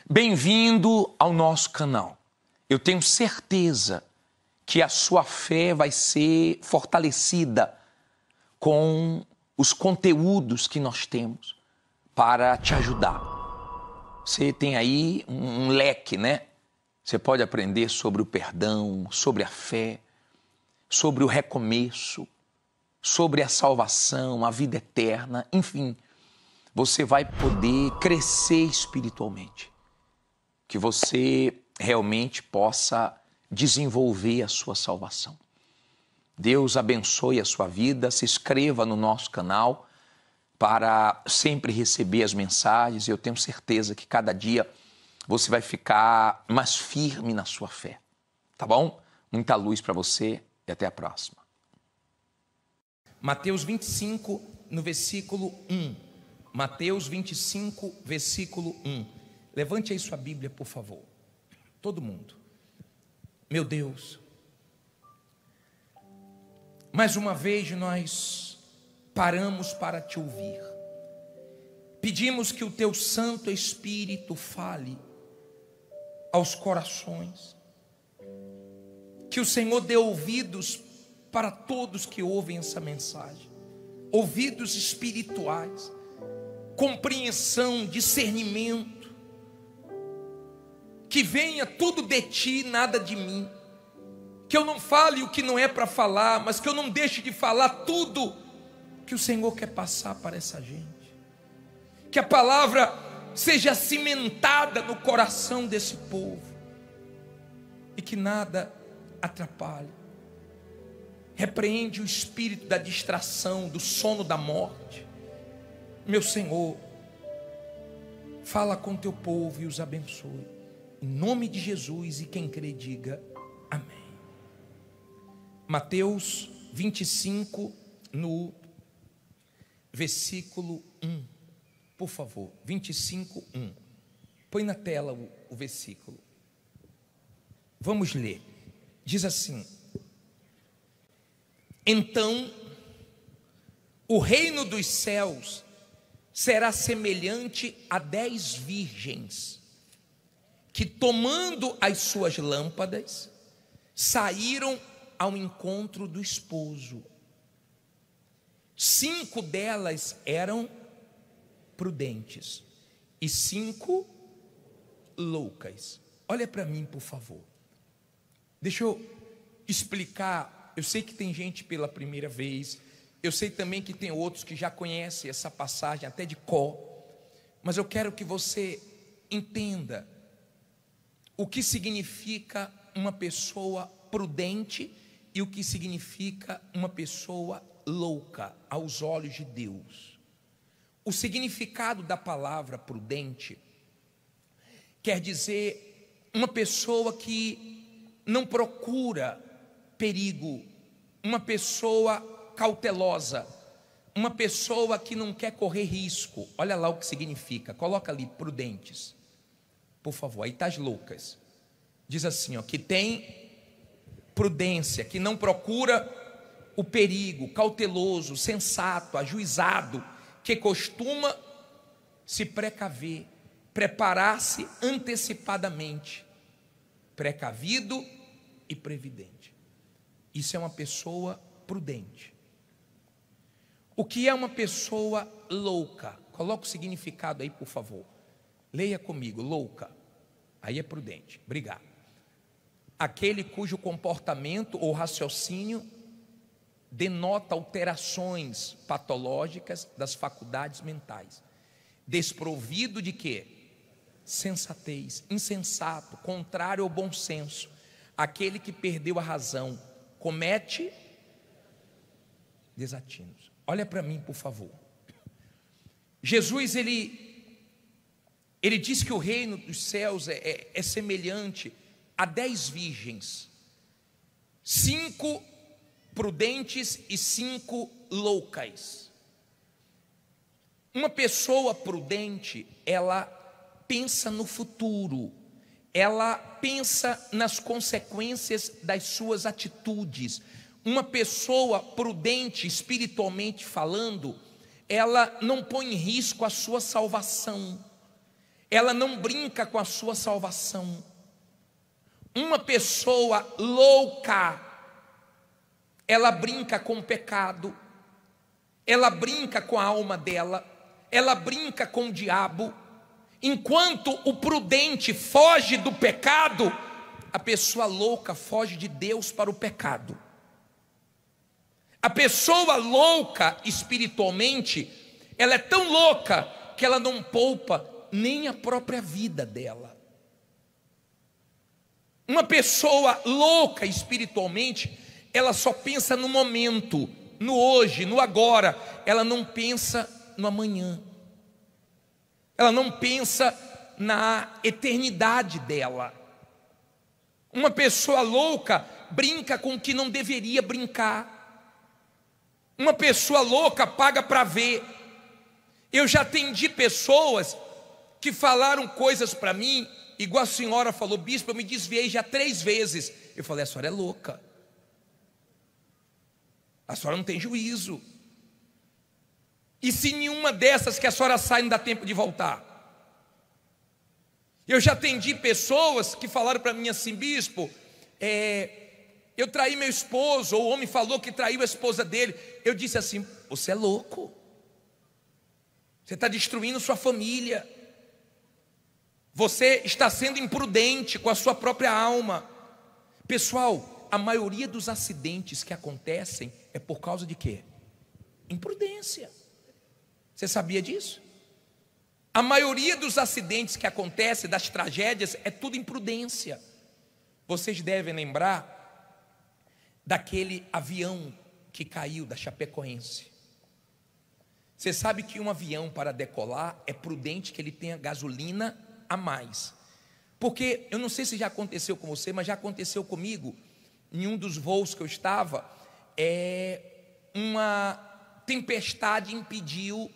Bem-vindo ao nosso canal. Eu tenho certeza que a sua fé vai ser fortalecida com os conteúdos que nós temos para te ajudar. Você tem aí um leque, né? Você pode aprender sobre o perdão, sobre a fé, sobre o recomeço, sobre a salvação, a vida eterna, enfim. Você vai poder crescer espiritualmente. Que você realmente possa desenvolver a sua salvação. Deus abençoe a sua vida, se inscreva no nosso canal para sempre receber as mensagens. Eu tenho certeza que cada dia você vai ficar mais firme na sua fé, tá bom? Muita luz para você e até a próxima. Mateus 25, no versículo 1. Mateus 25, versículo 1. Levante aí sua Bíblia, por favor. Todo mundo. Meu Deus. Mais uma vez nós paramos para te ouvir. Pedimos que o teu Santo Espírito fale aos corações. Que o Senhor dê ouvidos para todos que ouvem essa mensagem. Ouvidos espirituais. Compreensão, discernimento. Que venha tudo de ti, nada de mim. Que eu não fale o que não é para falar, mas que eu não deixe de falar tudo que o Senhor quer passar para essa gente. Que a palavra seja cimentada no coração desse povo. E que nada atrapalhe. Repreende o espírito da distração, do sono da morte. Meu Senhor, fala com teu povo e os abençoe. Em nome de Jesus, e quem crê diga amém. Mateus 25, no versículo 1. Por favor, 25, 1. Põe na tela o versículo. Vamos ler. Diz assim: Então, o reino dos céus será semelhante a 10 virgens, que tomando as suas lâmpadas, saíram ao encontro do esposo. 5 delas eram prudentes e 5 loucas. Olha para mim, por favor. Deixa eu explicar. Eu sei que tem gente pela primeira vez. Eu sei também que tem outros que já conhecem essa passagem até de cor. Mas eu quero que você entenda o que significa uma pessoa prudente e o que significa uma pessoa louca aos olhos de Deus. O significado da palavra prudente quer dizer uma pessoa que não procura perigo, uma pessoa cautelosa, uma pessoa que não quer correr risco. Olha lá o que significa, coloca ali, prudentes. Por favor, aí está as loucas. Diz assim, ó, que tem prudência, que não procura o perigo, cauteloso, sensato, ajuizado, que costuma se precaver, preparar-se antecipadamente, precavido e previdente. Isso é uma pessoa prudente. O que é uma pessoa louca? Coloca o significado aí, por favor. Leia comigo, louca. Aí é prudente, obrigado. Aquele cujo comportamento ou raciocínio denota alterações patológicas das faculdades mentais. Desprovido de quê? Sensatez, insensato, contrário ao bom senso. Aquele que perdeu a razão, comete desatinos. Olha para mim, por favor. Jesus, ele diz que o reino dos céus é semelhante a 10 virgens, 5 prudentes e 5 loucas. Uma pessoa prudente, ela pensa no futuro, ela pensa nas consequências das suas atitudes. Uma pessoa prudente, espiritualmente falando, ela não põe em risco a sua salvação. ela não brinca com a sua salvação. Uma pessoa louca, ela brinca com o pecado, ela brinca com a alma dela, ela brinca com o diabo. Enquanto o prudente foge do pecado, a pessoa louca foge de Deus para o pecado. A pessoa louca espiritualmente, ela é tão louca que ela não poupa nem a própria vida dela. Uma pessoa louca espiritualmente, ela só pensa no momento, no hoje, no agora. Ela não pensa no amanhã. Ela não pensa na eternidade dela. Uma pessoa louca brinca com o que não deveria brincar. Uma pessoa louca paga para ver. Eu já atendi pessoas que falaram coisas para mim, igual a senhora falou: bispo, eu me desviei já 3 vezes. Eu falei: a senhora é louca, a senhora não tem juízo. E se nenhuma dessas que a senhora sai não dá tempo de voltar? Eu já atendi pessoas que falaram para mim assim: bispo, eu traí meu esposo, ou o homem falou que traiu a esposa dele. Eu disse assim: você é louco, você está destruindo sua família, você está sendo imprudente com a sua própria alma. Pessoal, a maioria dos acidentes que acontecem é por causa de quê? Imprudência. Você sabia disso? A maioria dos acidentes que acontecem, das tragédias, é tudo imprudência. Vocês devem lembrar daquele avião que caiu da Chapecoense. Você sabe que um avião, para decolar, é prudente que ele tenha gasolina a mais. Porque, eu não sei se já aconteceu com você, mas já aconteceu comigo. Em um dos voos que eu estava, uma tempestade impediu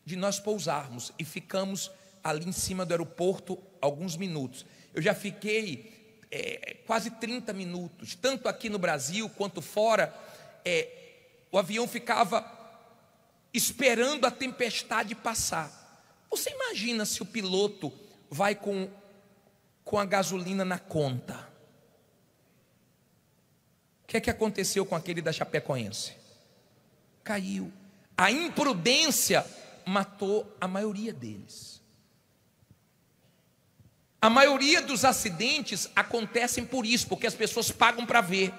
de nós pousarmos, e ficamos ali em cima do aeroporto alguns minutos. Eu já fiquei quase 30 minutos, tanto aqui no Brasil quanto fora. O avião ficava esperando a tempestade passar. Você imagina se o piloto vai com a gasolina na conta? O que é que aconteceu com aquele da Chapecoense? Caiu. A imprudência matou a maioria deles. A maioria dos acidentes acontecem por isso, porque as pessoas pagam para ver.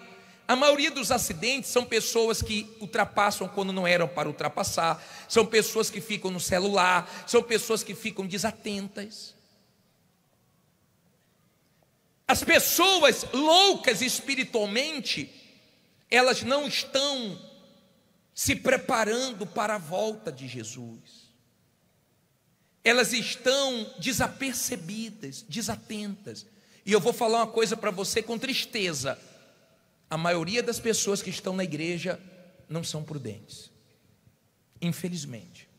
A maioria dos acidentes são pessoas que ultrapassam quando não eram para ultrapassar, são pessoas que ficam no celular, são pessoas que ficam desatentas. As pessoas loucas espiritualmente, elas não estão se preparando para a volta de Jesus. Elas estão desapercebidas, desatentas. E eu vou falar uma coisa para você com tristeza: a maioria das pessoas que estão na igreja não são prudentes. Infelizmente,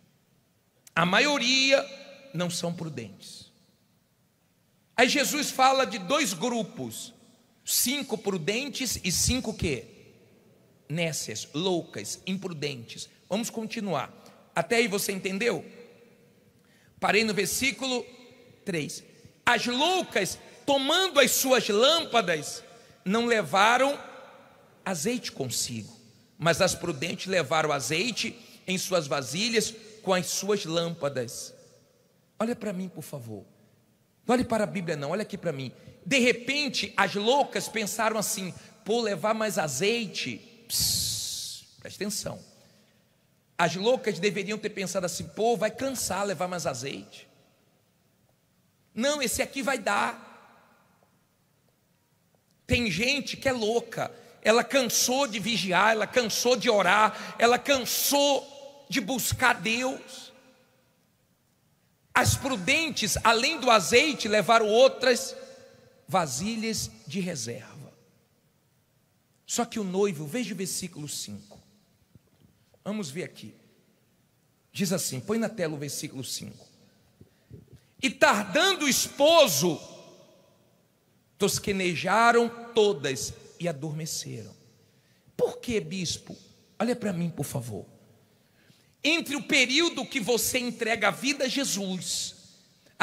a maioria não são prudentes. Aí Jesus fala de 2 grupos: 5 prudentes e 5 o quê? Nécias, loucas, imprudentes. Vamos continuar. Até aí você entendeu? Parei no versículo 3. As loucas, tomando as suas lâmpadas, não levaram azeite consigo, mas as prudentes levaram azeite em suas vasilhas com as suas lâmpadas. Olha para mim, por favor. Não olhe para a Bíblia não, olha aqui para mim. De repente, as loucas pensaram assim: pô, levar mais azeite. Presta atenção. As loucas deveriam ter pensado assim: pô, vai cansar levar mais azeite. Não, esse aqui vai dar. Tem gente que é louca, ela cansou de vigiar, ela cansou de orar, ela cansou de buscar Deus. As prudentes, além do azeite, levaram outras vasilhas de reserva. Só que o noivo, veja o versículo 5. Vamos ver aqui. Diz assim, põe na tela o versículo 5. E tardando o esposo, tosquenejaram todas e adormeceram. Por que, bispo? Olha para mim, por favor. Entre o período que você entrega a vida a Jesus,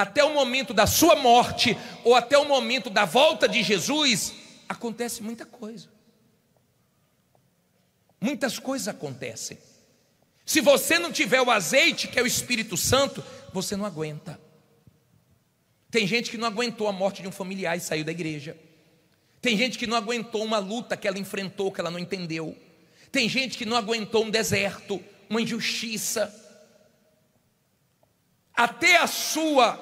até o momento da sua morte, ou até o momento da volta de Jesus, acontece muita coisa. Muitas coisas acontecem. Se você não tiver o azeite, que é o Espírito Santo, você não aguenta. Tem gente que não aguentou a morte de um familiar e saiu da igreja. Tem gente que não aguentou uma luta que ela enfrentou, que ela não entendeu. Tem gente que não aguentou um deserto, uma injustiça. Até a sua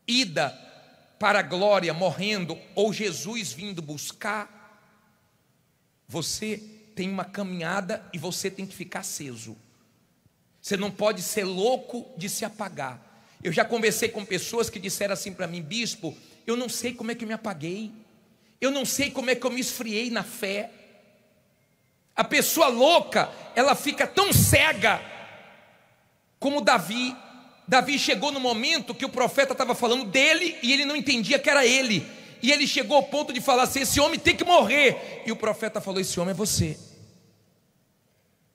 ida para a glória, morrendo, ou Jesus vindo buscar, você tem uma caminhada e você tem que ficar aceso. Você não pode ser louco de se apagar. Eu já conversei com pessoas que disseram assim para mim: bispo, eu não sei como é que eu me apaguei, eu não sei como é que eu me esfriei na fé. A pessoa louca, ela fica tão cega como Davi. Davi chegou no momento que o profeta estava falando dele e ele não entendia que era ele. E ele chegou ao ponto de falar assim: esse homem tem que morrer. E o profeta falou: esse homem é você.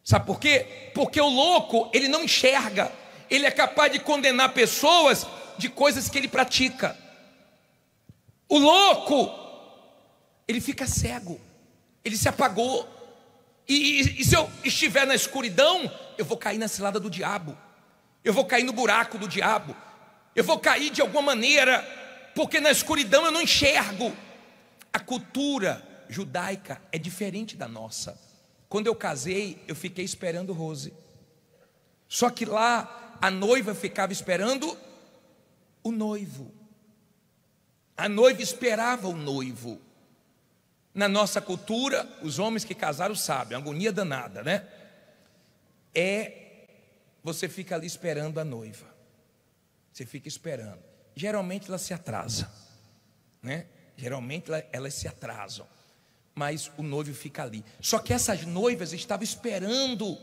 Sabe por quê? Porque o louco, ele não enxerga. Ele é capaz de condenar pessoas de coisas que ele pratica. O louco, ele fica cego, ele se apagou. E se eu estiver na escuridão, eu vou cair na cilada do diabo, eu vou cair no buraco do diabo, eu vou cair de alguma maneira, porque na escuridão eu não enxergo. A cultura judaica é diferente da nossa. Quando eu casei, eu fiquei esperando Rose. Só que lá a noiva ficava esperando o noivo. A noiva esperava o noivo. Na nossa cultura, os homens que casaram sabem, agonia danada, né? Você fica ali esperando a noiva. Você fica esperando. Geralmente ela se atrasa, né? Geralmente elas se atrasam, mas o noivo fica ali. Só que essas noivas estavam esperando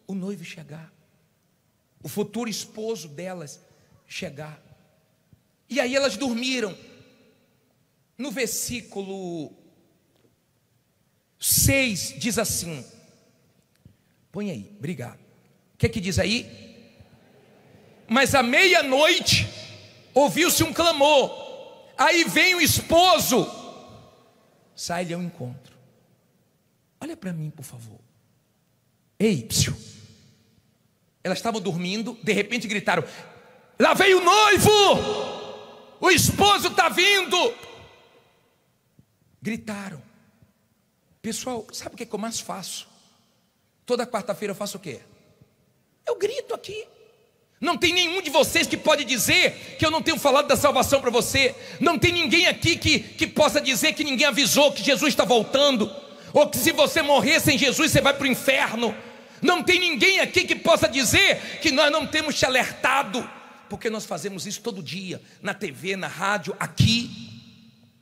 o noivo chegar, o futuro esposo delas chegar. E aí elas dormiram. No versículo 6 diz assim, põe aí, obrigado. O que é que diz aí? Mas à meia-noite ouviu-se um clamor. Aí vem o esposo, sai-lhe ao encontro. Olha para mim, por favor. Ei, psiu. Elas estavam dormindo, de repente gritaram: lá vem o noivo, o esposo está vindo. Gritaram. Pessoal, sabe o que é que eu mais faço? Toda quarta-feira eu faço o quê? Eu grito aqui. Não tem nenhum de vocês que pode dizer que eu não tenho falado da salvação para você. Não tem ninguém aqui que possa dizer que ninguém avisou que Jesus está voltando, ou que se você morrer sem Jesus você vai para o inferno. Não tem ninguém aqui que possa dizer que nós não temos te alertado, porque nós fazemos isso todo dia, na TV, na rádio, aqui.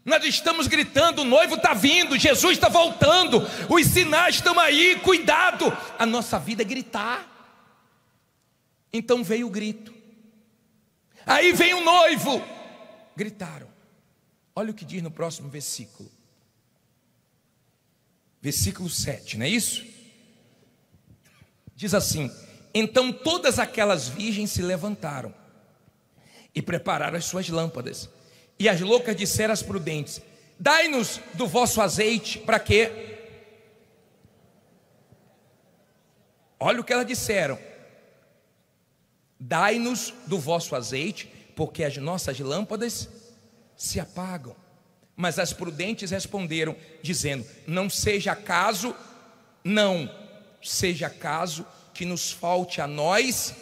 Nós estamos gritando: o noivo está vindo, Jesus está voltando, os sinais estão aí, cuidado. A nossa vida é gritar. Então veio o grito. Aí vem o noivo. Gritaram. Olha o que diz no próximo versículo. Versículo 7, não é isso? Diz assim: então todas aquelas virgens se levantaram e prepararam as suas lâmpadas. E as loucas disseram às prudentes: dai-nos do vosso azeite. Para quê? Olha o que elas disseram: dai-nos do vosso azeite, porque as nossas lâmpadas se apagam. Mas as prudentes responderam, dizendo: não seja caso que nos falte a nós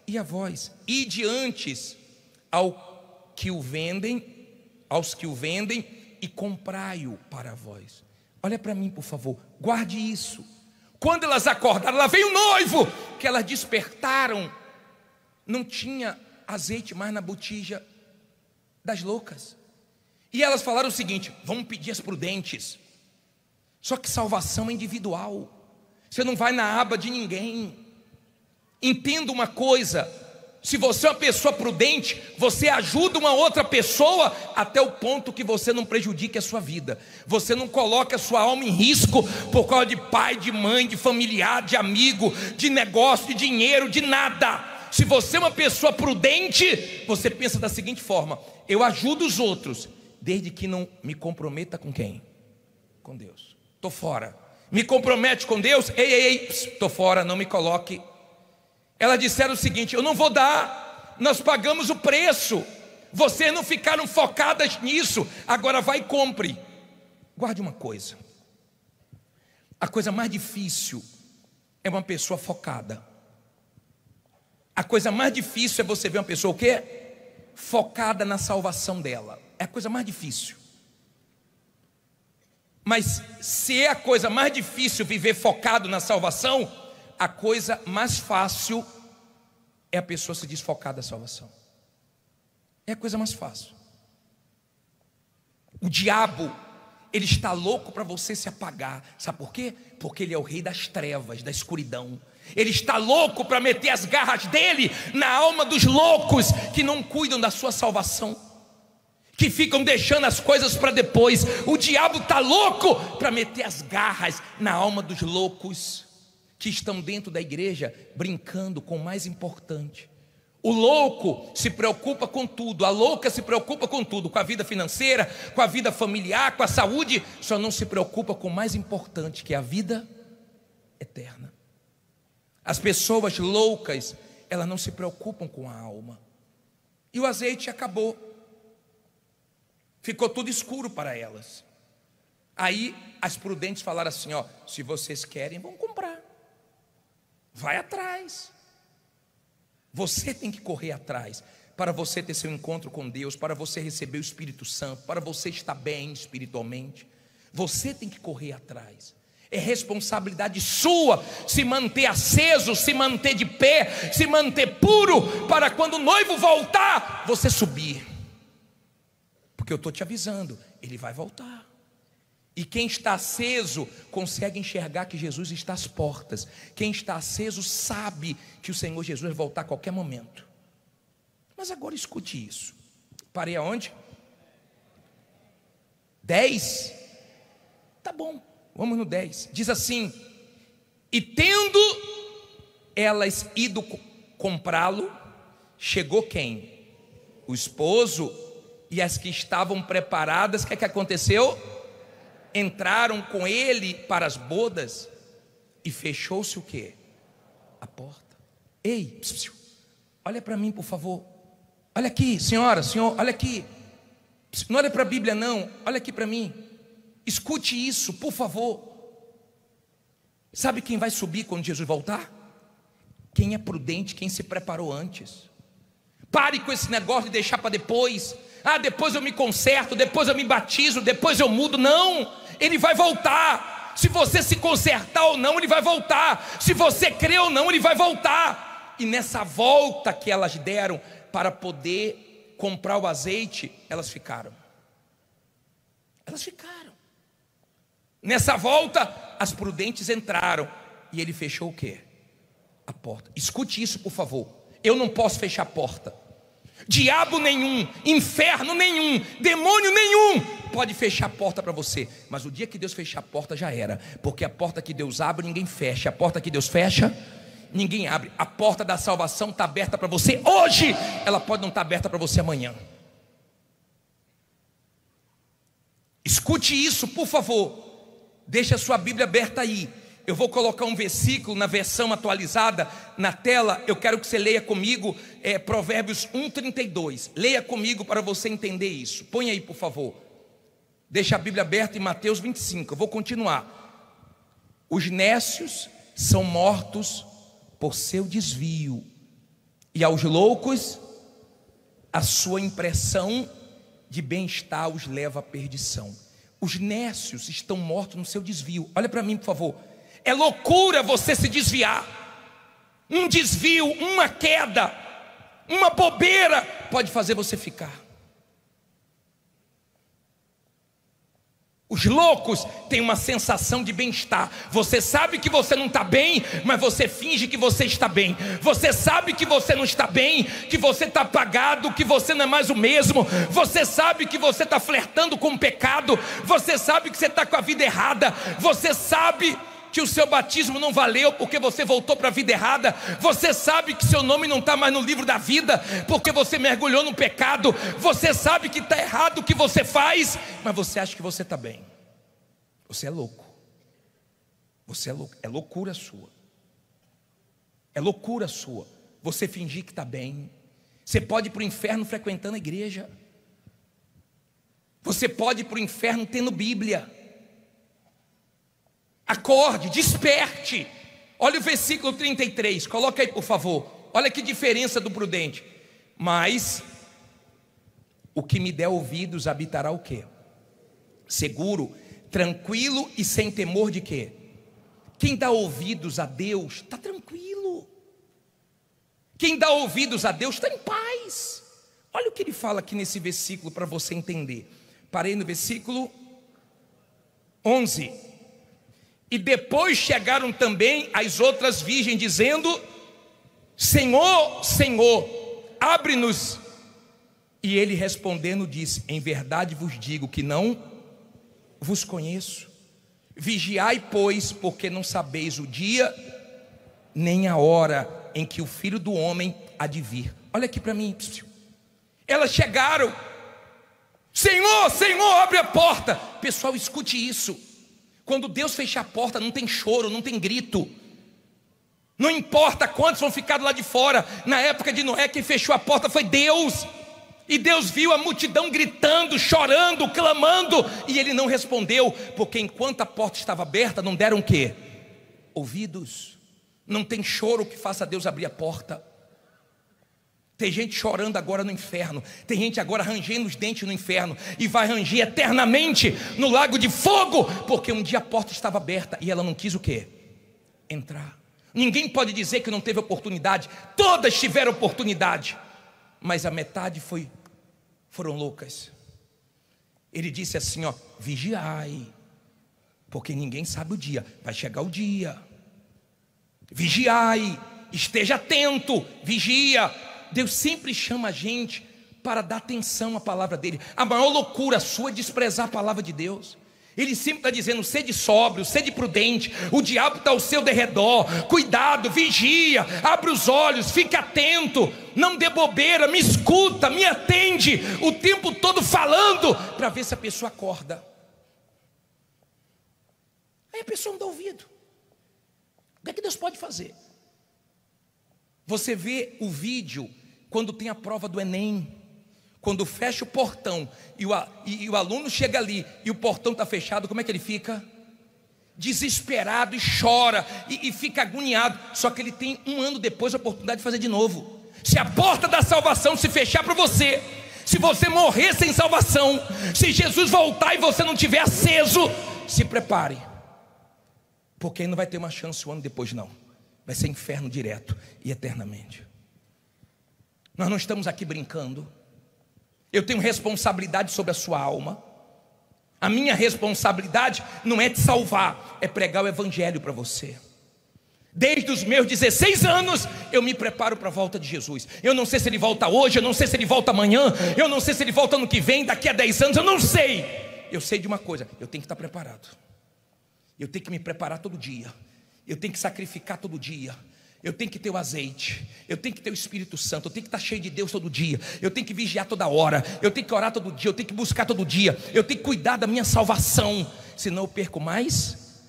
e a vós. Ide antes aos que o vendem e comprai-o para vós. Olha para mim, por favor, guarde isso. Quando elas acordaram, lá veio o noivo, que elas despertaram, não tinha azeite mais na botija das loucas. E elas falaram o seguinte: vamos pedir às prudentes. Só que salvação é individual. Você não vai na aba de ninguém. Entenda uma coisa: se você é uma pessoa prudente, você ajuda uma outra pessoa até o ponto que você não prejudique a sua vida. Você não coloca a sua alma em risco por causa de pai, de mãe, de familiar, de amigo, de negócio, de dinheiro, de nada. Se você é uma pessoa prudente, você pensa da seguinte forma: eu ajudo os outros, desde que não me comprometa com quem? Com Deus. Estou fora. Me compromete com Deus? Ei, estou fora, não me coloque. Elas disseram o seguinte: eu não vou dar, nós pagamos o preço, vocês não ficaram focadas nisso, agora vai e compre. Guarde uma coisa: a coisa mais difícil é uma pessoa focada. A coisa mais difícil é você ver uma pessoa o quê? Focada na salvação dela. É a coisa mais difícil. Mas se é a coisa mais difícil viver focado na salvação, a coisa mais fácil é a pessoa se desfocar da salvação. É a coisa mais fácil. O diabo, ele está louco para você se apagar. Sabe por quê? Porque ele é o rei das trevas, da escuridão. Ele está louco para meter as garras dele na alma dos loucos que não cuidam da sua salvação, que ficam deixando as coisas para depois. O diabo está louco para meter as garras na alma dos loucos que estão dentro da igreja brincando com o mais importante. O louco se preocupa com tudo, a louca se preocupa com tudo, com a vida financeira, com a vida familiar, com a saúde, só não se preocupa com o mais importante, que é a vida eterna. As pessoas loucas, elas não se preocupam com a alma. E o azeite acabou. Ficou tudo escuro para elas. Aí as prudentes falaram assim: ó, se vocês querem, vão comprar. Vai atrás. Você tem que correr atrás, para você ter seu encontro com Deus, para você receber o Espírito Santo, para você estar bem espiritualmente. Você tem que correr atrás. É responsabilidade sua se manter aceso, se manter de pé, se manter puro, para quando o noivo voltar, você subir. Porque eu estou te avisando, ele vai voltar. E quem está aceso consegue enxergar que Jesus está às portas. Quem está aceso sabe que o Senhor Jesus vai voltar a qualquer momento. Mas agora escute isso. Parei aonde? 10? Tá bom, vamos no 10. Diz assim: e tendo elas ido comprá-lo, chegou quem? O esposo. E as que estavam preparadas, o que é que aconteceu? Entraram com ele para as bodas, e fechou-se o quê? A porta. Ei, olha para mim, por favor. Olha aqui, senhora, senhor, olha aqui. Não olha para a Bíblia não, olha aqui para mim. Escute isso, por favor. Sabe quem vai subir quando Jesus voltar? Quem é prudente, quem se preparou antes. Pare com esse negócio de deixar para depois. Ah, depois eu me conserto, depois eu me batizo, depois eu mudo. Não, ele vai voltar. Se você se consertar ou não, ele vai voltar. Se você crê ou não, ele vai voltar. E nessa volta que elas deram para poder comprar o azeite, elas ficaram. Elas ficaram. Nessa volta, as prudentes entraram. E ele fechou o quê? A porta. Escute isso, por favor. Eu não posso fechar a porta. Diabo nenhum, inferno nenhum, demônio nenhum pode fechar a porta para você. Mas o dia que Deus fechar a porta já era. Porque a porta que Deus abre, ninguém fecha. A porta que Deus fecha, ninguém abre. A porta da salvação está aberta para você hoje. Ela pode não estar aberta para você amanhã. Escute isso, por favor. Deixa a sua Bíblia aberta aí. Eu vou colocar um versículo na versão atualizada na tela. Eu quero que você leia comigo Provérbios 1:32. Leia comigo para você entender isso. Põe aí, por favor. Deixa a Bíblia aberta em Mateus 25. Eu vou continuar. Os nécios são mortos por seu desvio, e aos loucos a sua impressão de bem-estar os leva à perdição. Os nécios estão mortos no seu desvio. Olha para mim, por favor. É loucura você se desviar. Um desvio, uma queda, uma bobeira pode fazer você ficar. Os loucos têm uma sensação de bem-estar. Você sabe que você não está bem, mas você finge que você está bem. Você sabe que você não está bem, que você está apagado, que você não é mais o mesmo. Você sabe que você está flertando com o pecado. Você sabe que você está com a vida errada. Você sabe que o seu batismo não valeu porque você voltou para a vida errada. Você sabe que seu nome não está mais no livro da vida porque você mergulhou no pecado. Você sabe que está errado o que você faz, mas você acha que você está bem. Você é louco. Você é louco. É loucura sua. É loucura sua você fingir que está bem. Você pode ir para o inferno frequentando a igreja. Você pode ir para o inferno tendo Bíblia. Acorde, desperte. Olha o versículo 33, coloca aí por favor. Olha que diferença do prudente. Mas o que me der ouvidos habitará o quê? Seguro, tranquilo e sem temor de quê? Quem dá ouvidos a Deus está tranquilo. Quem dá ouvidos a Deus está em paz. Olha o que ele fala aqui nesse versículo para você entender. Parei no versículo 11. E depois chegaram também as outras virgens, dizendo: Senhor, Senhor, abre-nos. E ele respondendo disse: em verdade vos digo que não vos conheço. Vigiai, pois, porque não sabeis o dia nem a hora em que o Filho do Homem há de vir. Olha aqui para mim. Elas chegaram: Senhor, Senhor, abre a porta. Pessoal, escute isso. Quando Deus fecha a porta, não tem choro, não tem grito. Não importa quantos vão ficar lá de fora. Na época de Noé, quem fechou a porta foi Deus. E Deus viu a multidão gritando, chorando, clamando, e ele não respondeu, porque enquanto a porta estava aberta, não deram o quê? Ouvidos. Não tem choro que faça Deus abrir a porta. Tem gente chorando agora no inferno. Tem gente agora rangendo os dentes no inferno, e vai ranger eternamente no lago de fogo, porque um dia a porta estava aberta e ela não quis o quê? Entrar. Ninguém pode dizer que não teve oportunidade. Todas tiveram oportunidade, mas a metade foram loucas. Ele disse assim, ó: vigiai, porque ninguém sabe o dia. Vai chegar o dia. Vigiai, esteja atento, vigia. Deus sempre chama a gente para dar atenção à palavra dele. A maior loucura sua é desprezar a palavra de Deus. Ele sempre está dizendo: sede sóbrio, sede prudente. O diabo está ao seu derredor. Cuidado, vigia, abre os olhos, fique atento, não dê bobeira, me escuta, me atende, o tempo todo falando, para ver se a pessoa acorda. Aí a pessoa não dá ouvido. O que é que Deus pode fazer? Você vê o vídeo quando tem a prova do Enem, quando fecha o portão e o aluno chega ali e o portão está fechado, como é que ele fica? Desesperado, e chora e fica agoniado. Só que ele tem um ano depois a oportunidade de fazer de novo. Se a porta da salvação se fechar para você, se você morrer sem salvação, se Jesus voltar e você não tiver aceso, se prepare, porque aí não vai ter uma chance o ano depois não. Vai ser inferno direto e eternamente. Nós não estamos aqui brincando. Eu tenho responsabilidade sobre a sua alma. A minha responsabilidade não é te salvar, é pregar o evangelho para você. Desde os meus 16 anos eu me preparo para a volta de Jesus. Eu não sei se ele volta hoje, eu não sei se ele volta amanhã, eu não sei se ele volta ano que vem, daqui a 10 anos, eu não sei. Eu sei de uma coisa: eu tenho que estar preparado. Eu tenho que me preparar todo dia. Eu tenho que sacrificar todo dia. Eu tenho que ter o azeite. Eu tenho que ter o Espírito Santo. Eu tenho que estar cheio de Deus todo dia. Eu tenho que vigiar toda hora. Eu tenho que orar todo dia. Eu tenho que buscar todo dia. Eu tenho que cuidar da minha salvação. Senão eu perco o mais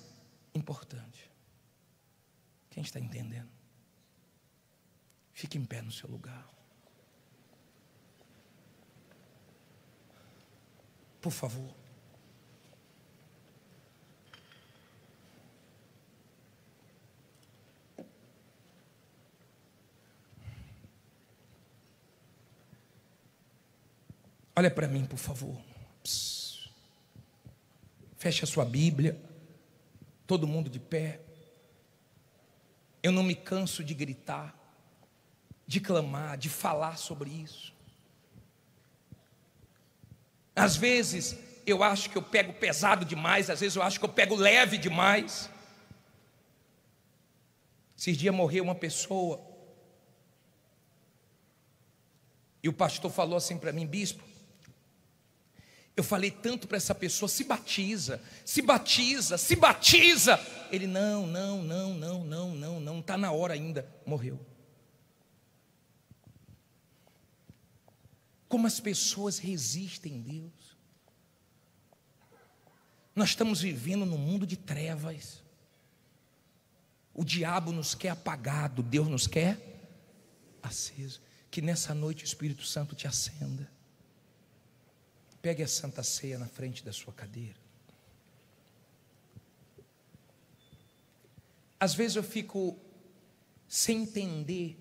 importante. Quem está entendendo? Fique em pé no seu lugar. Por favor. Olha para mim, por favor. Feche a sua Bíblia. Todo mundo de pé. Eu não me canso de gritar, de clamar, de falar sobre isso. Às vezes eu acho que eu pego pesado demais, às vezes eu acho que eu pego leve demais. Esses dias morreu uma pessoa, e o pastor falou assim para mim: bispo, Eu falei tanto para essa pessoa: se batiza, se batiza, se batiza. Ele: não, não está na hora ainda. Morreu. Como as pessoas resistem a Deus. Nós estamos vivendo num mundo de trevas. O diabo nos quer apagado, Deus nos quer aceso. Que nessa noite o Espírito Santo te acenda. Pegue a Santa Ceia na frente da sua cadeira. Às vezes eu fico sem entender.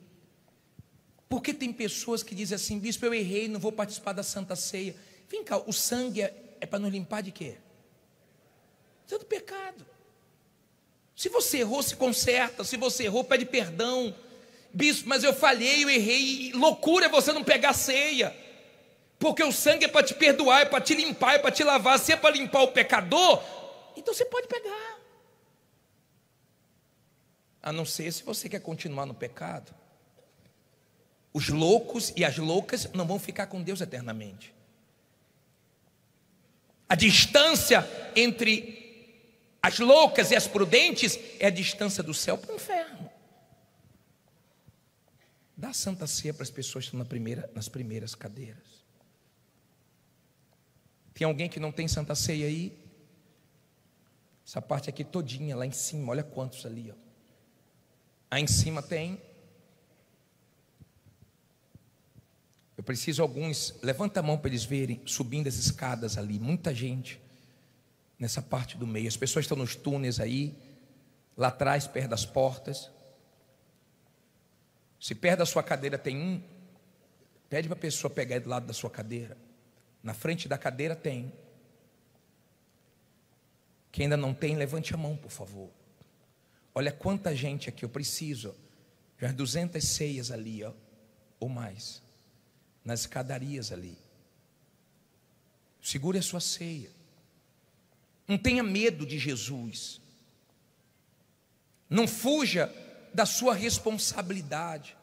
Porque tem pessoas que dizem assim: bispo, eu errei, não vou participar da Santa Ceia. Vem cá, o sangue é para nos limpar de quê? Do pecado. Se você errou, se conserta. Se você errou, pede perdão. Bispo, mas eu falhei, eu errei. Loucura é você não pegar a ceia. Porque o sangue é para te perdoar, é para te limpar, é para te lavar. Se é para limpar o pecador, então você pode pegar. A não ser se você quer continuar no pecado. Os loucos e as loucas não vão ficar com Deus eternamente. A distância entre as loucas e as prudentes é a distância do céu para o inferno. Dá a Santa Ceia para as pessoas que estão nas primeiras cadeiras. Tem alguém que não tem Santa Ceia aí? Essa parte aqui todinha, lá em cima, olha quantos ali, ó. Aí em cima tem. Eu preciso alguns, levanta a mão para eles verem, subindo as escadas ali, muita gente nessa parte do meio. As pessoas estão nos túneis aí, lá atrás, perto das portas. Se perto da sua cadeira tem um, pede para a pessoa pegar do lado da sua cadeira. Na frente da cadeira tem. Quem ainda não tem, levante a mão, por favor. Olha quanta gente aqui, eu preciso. Já 200 ceias ali, ó, ou mais. Nas escadarias ali. Segure a sua ceia. Não tenha medo de Jesus. Não fuja da sua responsabilidade.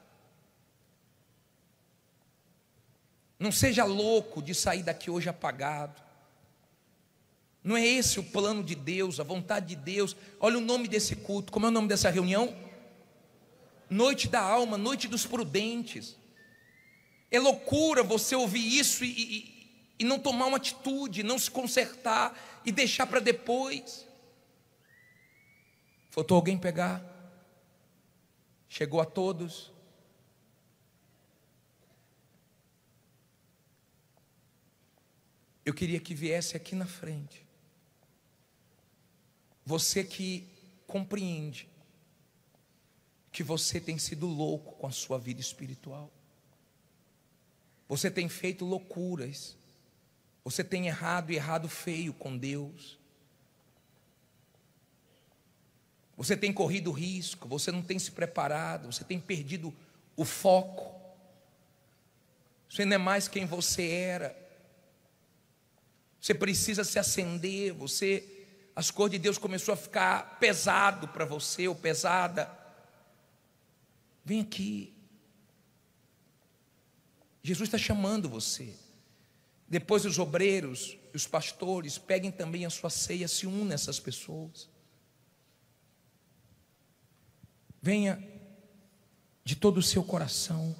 Não seja louco de sair daqui hoje apagado. Não é esse o plano de Deus, a vontade de Deus. Olha o nome desse culto. Como é o nome dessa reunião? Noite da alma, noite dos prudentes. É loucura você ouvir isso e não tomar uma atitude, não se consertar e deixar para depois. Faltou alguém pegar? Chegou a todos? Eu queria que viesse aqui na frente. Você que compreende que você tem sido louco com a sua vida espiritual. Você tem feito loucuras. Você tem errado e errado feio com Deus. Você tem corrido risco, você não tem se preparado, você tem perdido o foco. Você não é mais quem você era. Você precisa se acender, as coisas de Deus começou a ficar pesado para você, ou pesada. Vem aqui. Jesus está chamando você. Depois os obreiros, os pastores, peguem também a sua ceia, se unam a essas pessoas. Venha de todo o seu coração.